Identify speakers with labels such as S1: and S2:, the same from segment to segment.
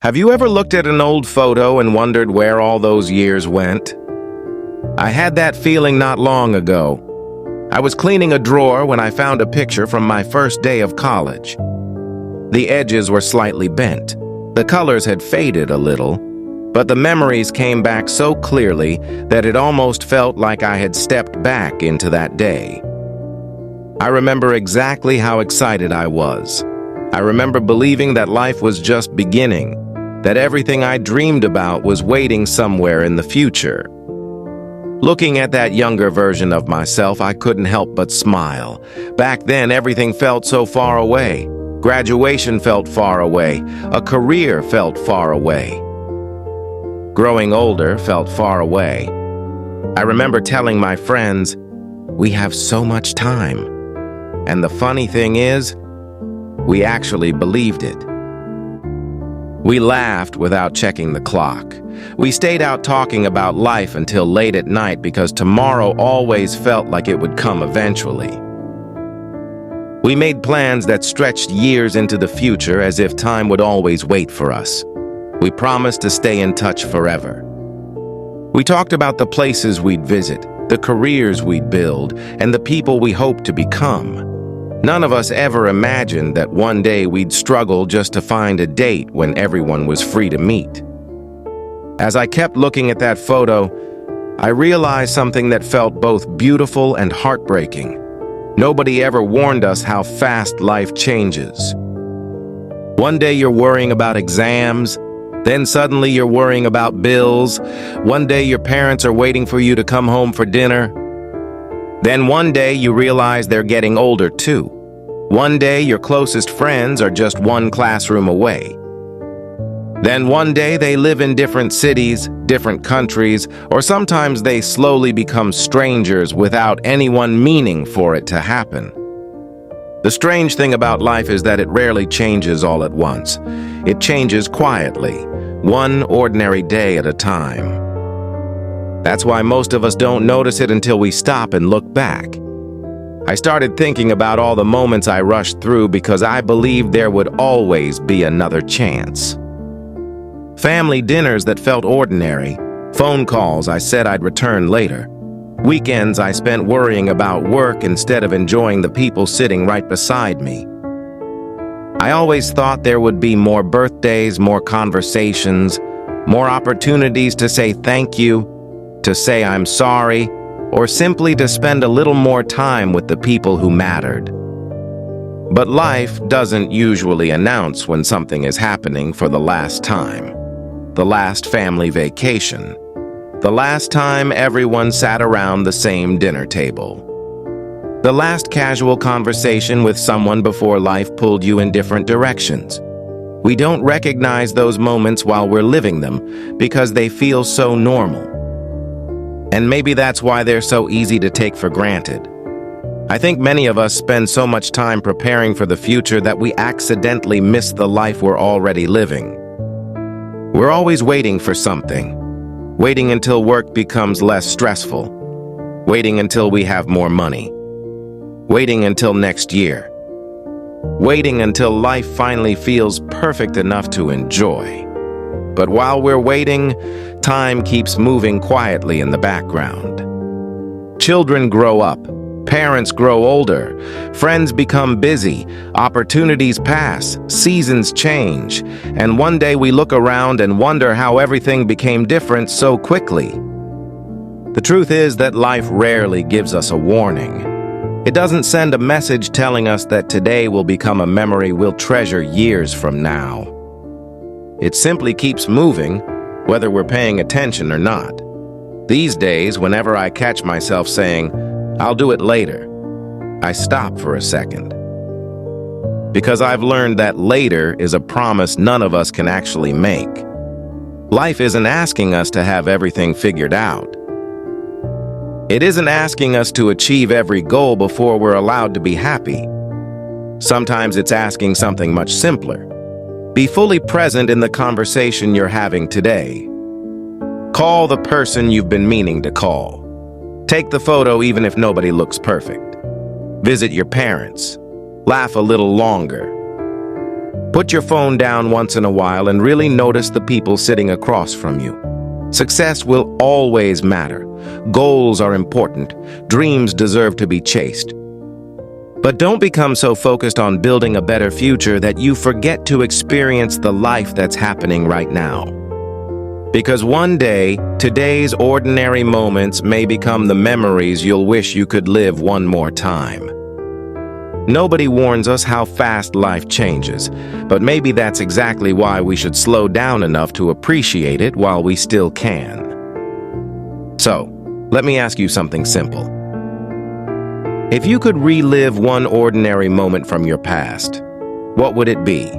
S1: Have you ever looked at an old photo and wondered where all those years went? I had that feeling not long ago. I was cleaning a drawer when I found a picture from my first day of college. The edges were slightly bent. The colors had faded a little, but the memories came back so clearly that it almost felt like I had stepped back into that day. I remember exactly how excited I was. I remember believing that life was just beginning, that everything I dreamed about was waiting somewhere in the future. Looking at that younger version of myself, I couldn't help but smile. Back then, everything felt so far away. Graduation felt far away. A career felt far away. Growing older felt far away. I remember telling my friends, "We have so much time." And the funny thing is, we actually believed it. We laughed without checking the clock. We stayed out talking about life until late at night because tomorrow always felt like it would come eventually. We made plans that stretched years into the future as if time would always wait for us. We promised to stay in touch forever. We talked about the places we'd visit, the careers we'd build, and the people we hoped to become. None of us ever imagined that one day we'd struggle just to find a date when everyone was free to meet. As I kept looking at that photo, I realized something that felt both beautiful and heartbreaking. Nobody ever warned us how fast life changes. One day you're worrying about exams, then suddenly you're worrying about bills. One day your parents are waiting for you to come home for dinner. Then one day you realize they're getting older too. One day your closest friends are just one classroom away. Then one day they live in different cities, different countries, or sometimes they slowly become strangers without anyone meaning for it to happen. The strange thing about life is that it rarely changes all at once. It changes quietly, one ordinary day at a time. That's why most of us don't notice it until we stop and look back. I started thinking about all the moments I rushed through because I believed there would always be another chance. Family dinners that felt ordinary, phone calls I said I'd return later, weekends I spent worrying about work instead of enjoying the people sitting right beside me. I always thought there would be more birthdays, more conversations, more opportunities to say thank you, to say I'm sorry, or simply to spend a little more time with the people who mattered. But life doesn't usually announce when something is happening for the last time. The last family vacation. The last time everyone sat around the same dinner table. The last casual conversation with someone before life pulled you in different directions. We don't recognize those moments while we're living them because they feel so normal. And maybe that's why they're so easy to take for granted. I think many of us spend so much time preparing for the future that we accidentally miss the life we're already living. We're always waiting for something. Waiting until work becomes less stressful. Waiting until we have more money. Waiting until next year. Waiting until life finally feels perfect enough to enjoy. But while we're waiting, time keeps moving quietly in the background. Children grow up, parents grow older, friends become busy, opportunities pass, seasons change, and one day we look around and wonder how everything became different so quickly. The truth is that life rarely gives us a warning. It doesn't send a message telling us that today will become a memory we'll treasure years from now. It simply keeps moving, whether we're paying attention or not. These days, whenever I catch myself saying, "I'll do it later," I stop for a second. Because I've learned that later is a promise none of us can actually make. Life isn't asking us to have everything figured out. It isn't asking us to achieve every goal before we're allowed to be happy. Sometimes it's asking something much simpler. Be fully present in the conversation you're having today. Call the person you've been meaning to call. Take the photo even if nobody looks perfect. Visit your parents. Laugh a little longer. Put your phone down once in a while and really notice the people sitting across from you. Success will always matter. Goals are important. Dreams deserve to be chased. But don't become so focused on building a better future that you forget to experience the life that's happening right now. Because one day, today's ordinary moments may become the memories you'll wish you could live one more time. Nobody warns us how fast life changes, but maybe that's exactly why we should slow down enough to appreciate it while we still can. So, let me ask you something simple. If you could relive one ordinary moment from your past, what would it be?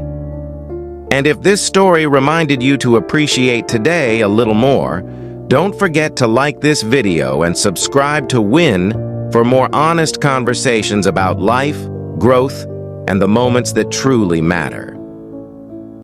S1: And if this story reminded you to appreciate today a little more, don't forget to like this video and subscribe to Win for more honest conversations about life, growth, and the moments that truly matter.